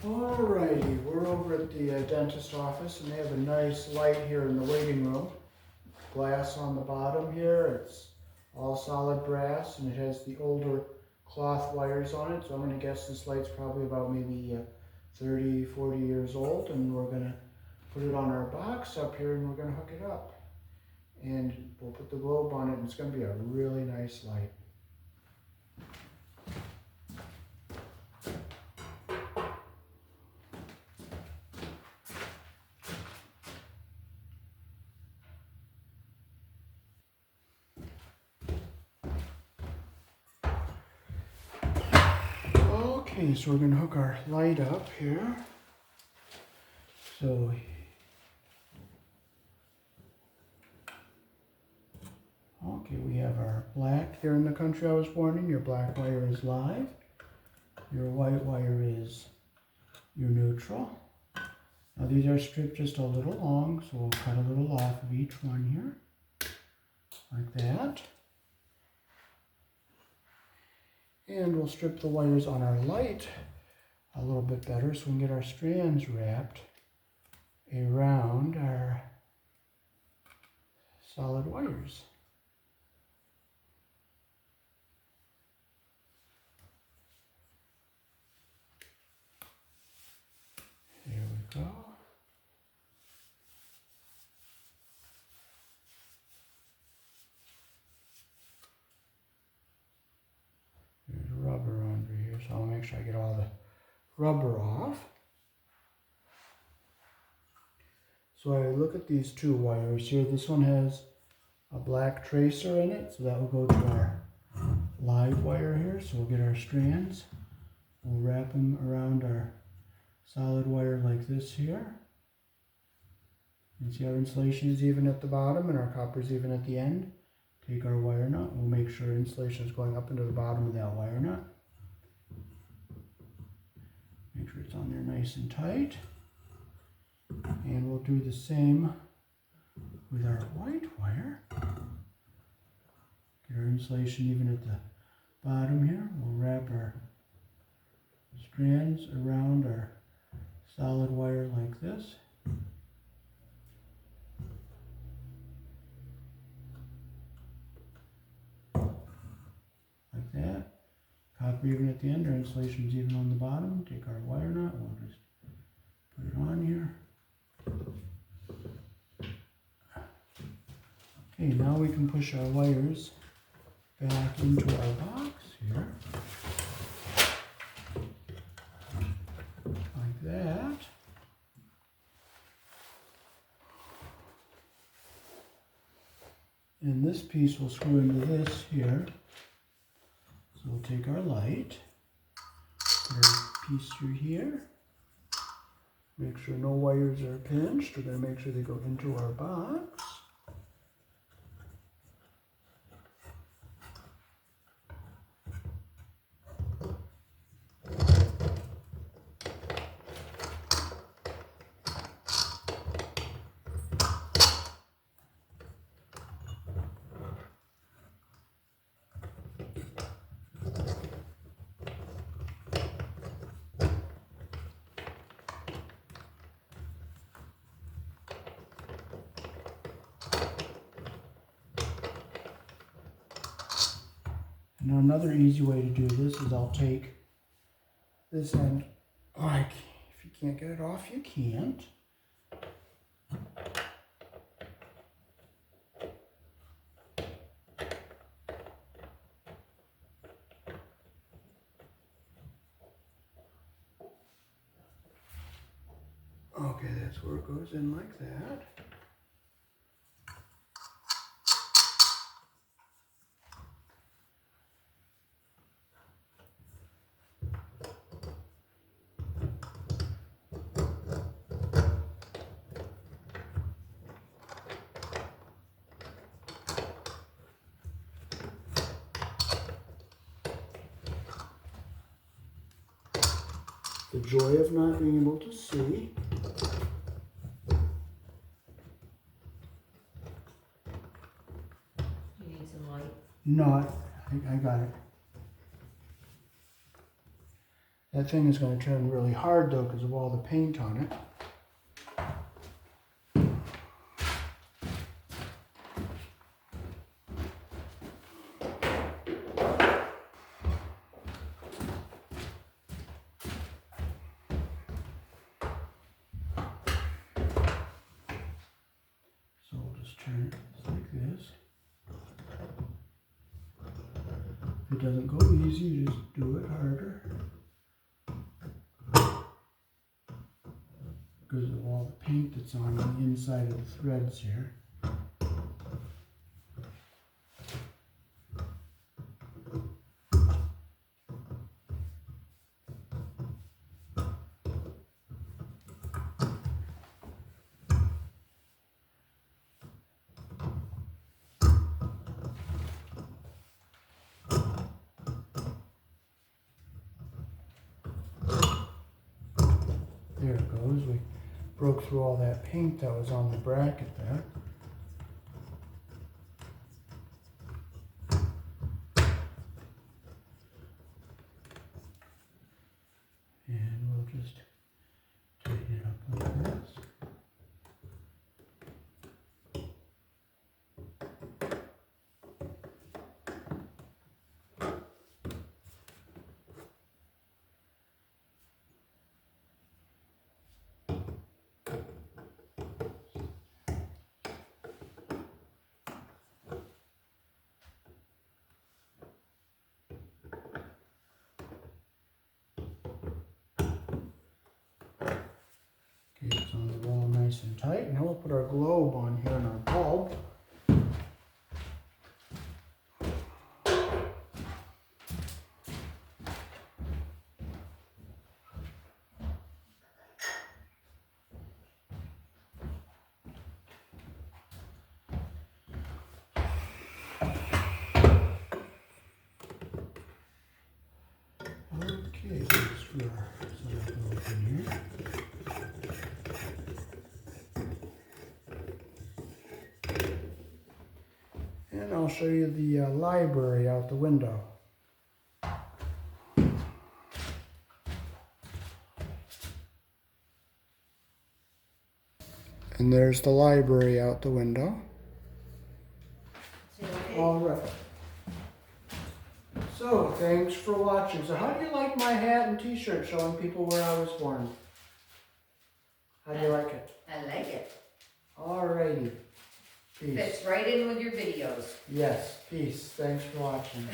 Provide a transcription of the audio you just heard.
Alrighty, we're over at the dentist office and they have a nice light here in the waiting room. Glass on the bottom here, it's all solid brass and it has the older cloth wires on it. So I'm going to guess this light's probably about maybe 30, 40 years old, and we're going to put it on our box up here and we're going to hook it up. And we'll put the globe on it and it's going to be a really nice light. Okay, so we're going to hook our light up here. So okay, we have our black here in the country I was born in. Your black wire is live. Your white wire is your neutral. Now these are stripped just a little long, so we'll cut a little off of each one here, like that. And we'll strip the wires on our light a little bit better so we can get our strands wrapped around our solid wires. Here we go. There's rubber under here, so I'll make sure I get all the rubber off. So I look at these two wires here. This one has a black tracer in it, so that will go to our live wire here. So we'll get our strands. We'll wrap them around our solid wire like this here. You can see our insulation is even at the bottom and our copper is even at the end. Take our wire nut. We'll make sure insulation is going up into the bottom of that wire nut. Make sure it's on there nice and tight. And we'll do the same with our white wire. Get our insulation even at the bottom here. We'll wrap our strands around our solid wire like this. Like that. Copper even at the end, our insulation is even on the bottom. Take our wire nut, we'll just put it on here. Okay, now we can push our wires back into our box here. Like that. And this piece will screw into this here. So we'll take our light, put our piece through here. Make sure no wires are pinched. We're going to make sure they go into our box. Now another easy way to do this is I'll take this end, like, if you can't get it off, you can't. Okay, that's where it goes in like that. The joy of not being able to see. You need some light. No, I got it. That thing is going to turn really hard though because of all the paint on it. So we'll just turn it like this. If it doesn't go easy, you just do it harder. Because of all the paint that's on the inside of the threads here. There it goes. We broke through all that paint that was on the bracket there. And we'll just tighten it up like this. Okay, it's on the wall nice and tight. Now we'll put our globe on here and our bulb. Okay, let's screw our globe in here. And I'll show you the library out the window. And there's the library out the window. All right. So, thanks for watching. So how do you like my hat and t-shirt showing people where I was born? How do you like it? I like it. Alrighty. Peace. Fits right in with your videos. Yes, peace. Thanks for watching.